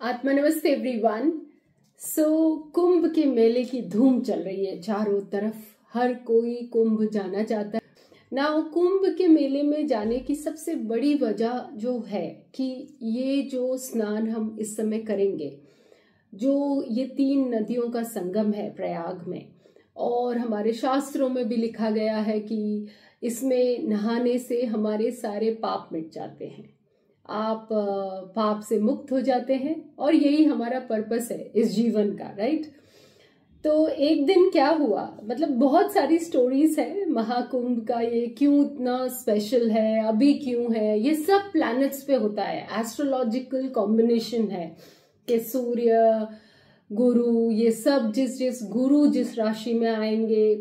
आत्मा नमस्ते एवरीवन। कुंभ के मेले की धूम चल रही है चारों तरफ। हर कोई कुंभ जाना चाहता है ना। कुंभ के मेले में जाने की सबसे बड़ी वजह जो है कि ये जो स्नान हम इस समय करेंगे, जो ये 3 नदियों का संगम है प्रयाग में, और हमारे शास्त्रों में भी लिखा गया है कि इसमें नहाने से हमारे सारे पाप मिट जाते हैं, आप पाप से मुक्त हो जाते हैं, और यही हमारा पर्पस है इस जीवन का, राइट। तो एक दिन क्या हुआ, मतलब बहुत सारी स्टोरीज है महाकुंभ का, ये क्यों इतना स्पेशल है, अभी क्यों है, ये सब प्लैनेट्स पे होता है। एस्ट्रोलॉजिकल कॉम्बिनेशन है कि सूर्य गुरु, ये सब जिस गुरु जिस राशि में आएंगे,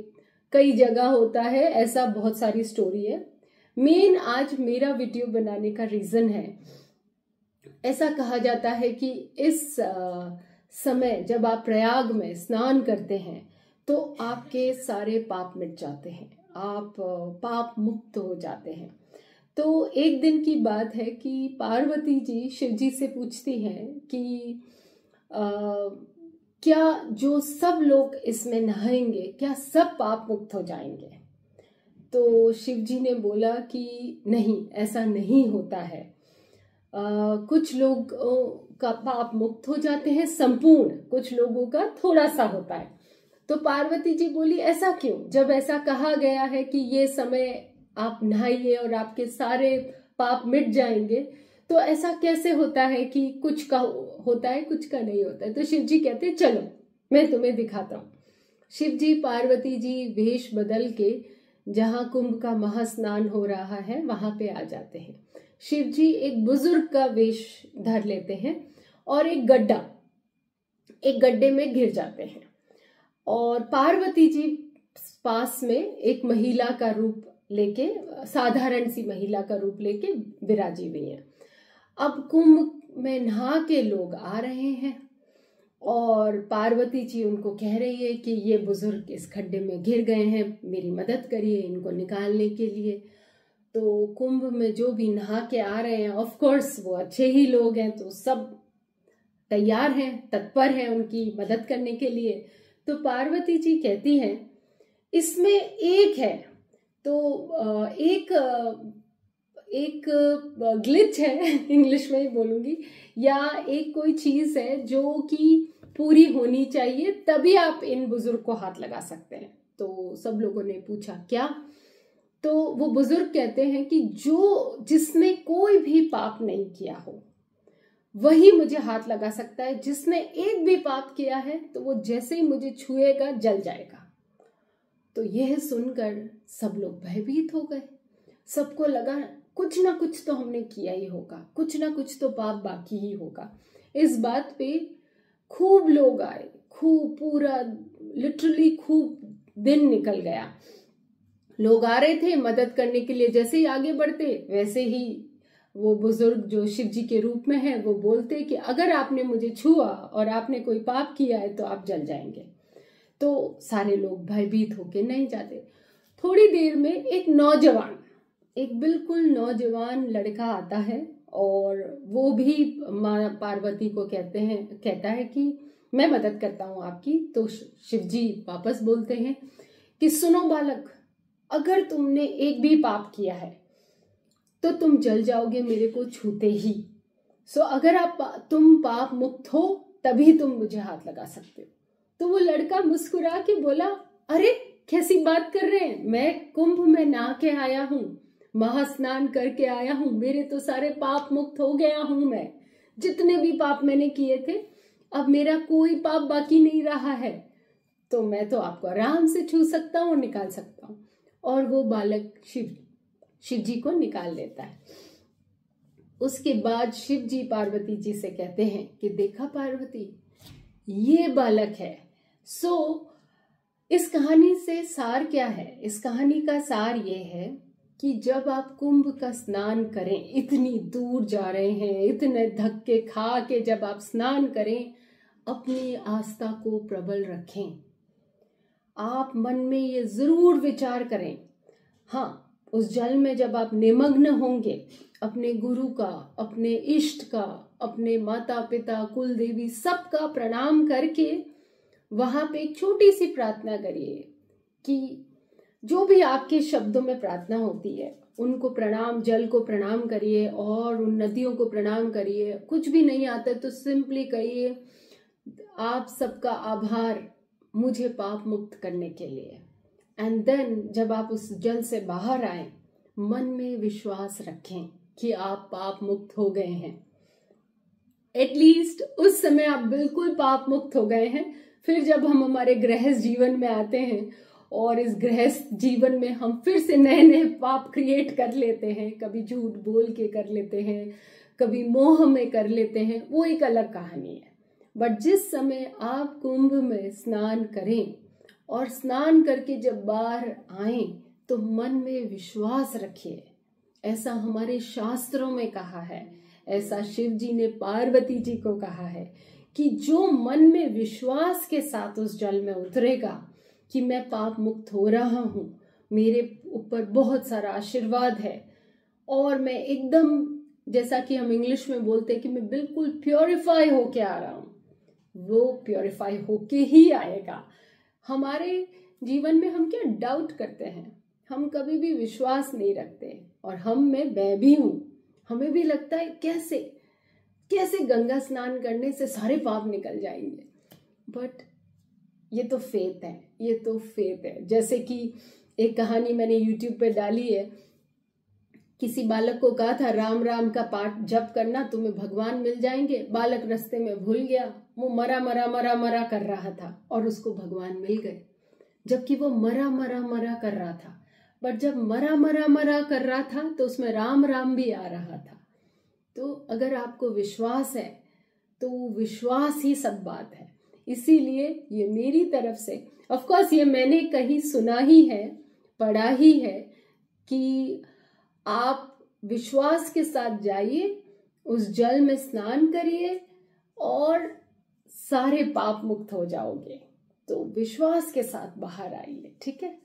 कई जगह होता है ऐसा, बहुत सारी स्टोरी है। मेन आज मेरा वीडियो बनाने का रीजन है, ऐसा कहा जाता है कि इस समय जब आप प्रयाग में स्नान करते हैं तो आपके सारे पाप मिट जाते हैं, आप पाप मुक्त हो जाते हैं। तो एक दिन की बात है कि पार्वती जी शिव जी से पूछती हैं कि क्या जो सब लोग इसमें नहाएंगे, क्या सब पाप मुक्त हो जाएंगे? तो शिव जी ने बोला कि नहीं, ऐसा नहीं होता है। कुछ लोग का पाप मुक्त हो जाते हैं संपूर्ण, कुछ लोगों का थोड़ा सा होता है। तो पार्वती जी बोली ऐसा क्यों? जब ऐसा कहा गया है कि ये समय आप नहाइए और आपके सारे पाप मिट जाएंगे, तो ऐसा कैसे होता है कि कुछ का होता है कुछ का नहीं होता है? तो शिव जी कहते चलो मैं तुम्हें दिखाता हूँ। शिव जी पार्वती जी वेश बदल के जहां कुंभ का महास्नान हो रहा है वहां पे आ जाते हैं। शिव जी एक बुजुर्ग का वेश धर लेते हैं और एक गड्ढे में गिर जाते हैं, और पार्वती जी पास में एक महिला का रूप लेके, साधारण सी महिला का रूप लेके विराजी हुई है। अब कुंभ में नहा के लोग आ रहे हैं और पार्वती जी उनको कह रही है कि ये बुजुर्ग इस खड्डे में गिर गए हैं, मेरी मदद करिए इनको निकालने के लिए। तो कुंभ में जो भी नहा के आ रहे हैं, ऑफ कोर्स वो अच्छे ही लोग हैं, तो सब तैयार हैं, तत्पर हैं उनकी मदद करने के लिए। तो पार्वती जी कहती हैं इसमें एक है, तो एक ग्लिच है इंग्लिश में ही बोलूंगी, या एक कोई चीज है जो कि पूरी होनी चाहिए, तभी आप इन बुजुर्ग को हाथ लगा सकते हैं। तो सब लोगों ने पूछा क्या? तो वो बुजुर्ग कहते हैं कि जिसने कोई भी पाप नहीं किया हो वही मुझे हाथ लगा सकता है, जिसने एक भी पाप किया है तो वो जैसे ही मुझे छुएगा जल जाएगा। तो यह सुनकर सब लोग भयभीत हो गए, सबको लगा कुछ ना कुछ तो हमने किया ही होगा, कुछ ना कुछ तो पाप बाकी ही होगा। इस बात पे खूब लोग आए, खूब पूरा लिटरली खूब दिन निकल गया। लोग आ रहे थे मदद करने के लिए, जैसे ही आगे बढ़ते वैसे ही वो बुजुर्ग जो शिव जी के रूप में है वो बोलते कि अगर आपने मुझे छुआ और आपने कोई पाप किया है तो आप जल जाएंगे। तो सारे लोग भयभीत होके नहीं जाते। थोड़ी देर में एक बिल्कुल नौजवान लड़का आता है, और वो भी माँ पार्वती को कहता है कि मैं मदद करता हूँ आपकी। तो शिव जी वापस बोलते हैं कि सुनो बालक, अगर तुमने एक भी पाप किया है तो तुम जल जाओगे मेरे को छूते ही। अगर तुम पाप मुक्त हो तभी तुम मुझे हाथ लगा सकते हो। तो वो लड़का मुस्कुरा के बोला, अरे कैसी बात कर रहे हैं, मैं कुंभ में नहा के आया हूँ, महास्नान करके आया हूँ, मेरे तो सारे पाप मुक्त हो गया हूं मैं, जितने भी पाप मैंने किए थे अब मेरा कोई पाप बाकी नहीं रहा है, तो मैं तो आपको आराम से छू सकता हूँ, निकाल सकता हूँ। और वो बालक शिव जी को निकाल लेता है। उसके बाद शिव जी पार्वती जी से कहते हैं कि देखा पार्वती, ये बालक है। इस कहानी से सार क्या है? इस कहानी का सार ये है कि जब आप कुंभ का स्नान करें, इतनी दूर जा रहे हैं, इतने धक्के खा के जब आप स्नान करें, अपनी आस्था को प्रबल रखें। आप मन में ये जरूर विचार करें, हाँ, उस जल में जब आप निमग्न होंगे, अपने गुरु का, अपने इष्ट का, अपने माता पिता कुल देवी सबका प्रणाम करके वहां पे एक छोटी सी प्रार्थना करिए कि जो भी आपके शब्दों में प्रार्थना होती है उनको प्रणाम, जल को प्रणाम करिए और उन नदियों को प्रणाम करिए। कुछ भी नहीं आता तो सिंपली कहिए आप सबका आभार मुझे पाप मुक्त करने के लिए। एंड देन जब आप उस जल से बाहर आए, मन में विश्वास रखें कि आप पाप मुक्त हो गए हैं। एटलीस्ट उस समय आप बिल्कुल पाप मुक्त हो गए हैं। फिर जब हम हमारे गृहस्थ जीवन में आते हैं और इस गृहस्थ जीवन में हम फिर से नए नए पाप क्रिएट कर लेते हैं, कभी झूठ बोल के कर लेते हैं, कभी मोह में कर लेते हैं, वो एक अलग कहानी है। बट जिस समय आप कुंभ में स्नान करें और स्नान करके जब बाहर आए तो मन में विश्वास रखिए। ऐसा हमारे शास्त्रों में कहा है, ऐसा शिव जी ने पार्वती जी को कहा है कि जो मन में विश्वास के साथ उस जल में उतरेगा कि मैं पाप मुक्त हो रहा हूं, मेरे ऊपर बहुत सारा आशीर्वाद है और मैं एकदम, जैसा कि हम इंग्लिश में बोलते हैं कि मैं बिल्कुल प्योरीफाई होके आ रहा हूं, वो प्योरीफाई होके ही आएगा। हमारे जीवन में हम क्या डाउट करते हैं, हम कभी भी विश्वास नहीं रखते और मैं भी हूं, हमें भी लगता है कैसे कैसे गंगा स्नान करने से सारे पाप निकल जाएंगे। बट ये तो फेथ है, ये तो फेथ है। जैसे कि एक कहानी मैंने YouTube पे डाली है, किसी बालक को कहा था राम राम का पाठ जप करना तुम्हें भगवान मिल जाएंगे। बालक रास्ते में भूल गया, वो मरा मरा मरा मरा कर रहा था और उसको भगवान मिल गए, जबकि वो मरा मरा मरा कर रहा था। बट जब मरा मरा मरा कर रहा था तो उसमें राम राम भी आ रहा था। तो अगर आपको विश्वास है तो विश्वास ही सब बात है। इसीलिए ये मेरी तरफ से, ऑफ कोर्स ये मैंने कहीं सुना ही है, पढ़ा ही है कि आप विश्वास के साथ जाइए, उस जल में स्नान करिए और सारे पाप मुक्त हो जाओगे। तो विश्वास के साथ बाहर आइए, ठीक है।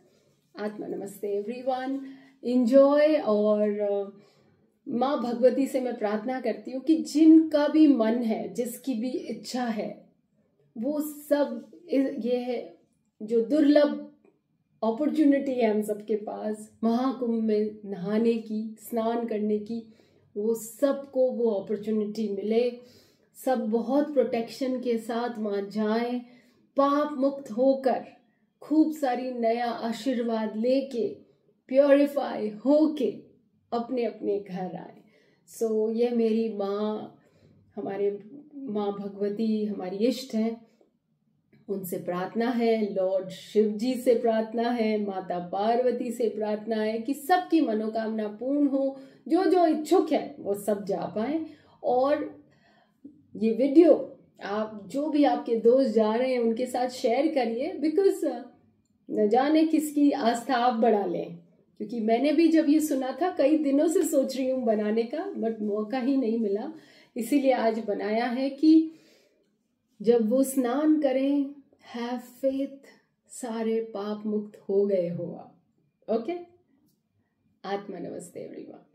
आत्मा नमस्ते एवरीवन, एंजॉय। और माँ भगवती से मैं प्रार्थना करती हूँ कि जिनका भी मन है, जिसकी भी इच्छा है, वो सब, ये है जो दुर्लभ अपॉर्चुनिटी है हम सबके पास महाकुंभ में नहाने की, स्नान करने की, वो सबको वो अपॉर्चुनिटी मिले। सब बहुत प्रोटेक्शन के साथ वहां जाएं, पाप मुक्त होकर खूब सारी नया आशीर्वाद लेके, प्योरीफाई होके अपने अपने घर आए। सो ये मेरी माँ, हमारे माँ भगवती हमारी इष्ट है, उनसे प्रार्थना है, लॉर्ड शिव जी से प्रार्थना है, माता पार्वती से प्रार्थना है कि सबकी मनोकामना पूर्ण हो। जो जो इच्छुक है वो सब जा पाए। और ये वीडियो आप जो भी आपके दोस्त जा रहे हैं उनके साथ शेयर करिए, बिकॉज न जाने किसकी आस्था आप बढ़ा लें। क्योंकि मैंने भी जब ये सुना था, कई दिनों से सोच रही हूँ बनाने का, बट मौका ही नहीं मिला, इसीलिए आज बनाया है कि जब वो स्नान करें, हैव फेथ, सारे पाप मुक्त हो गए हो आप। ओके, आत्मा नमस्ते एवरीवन।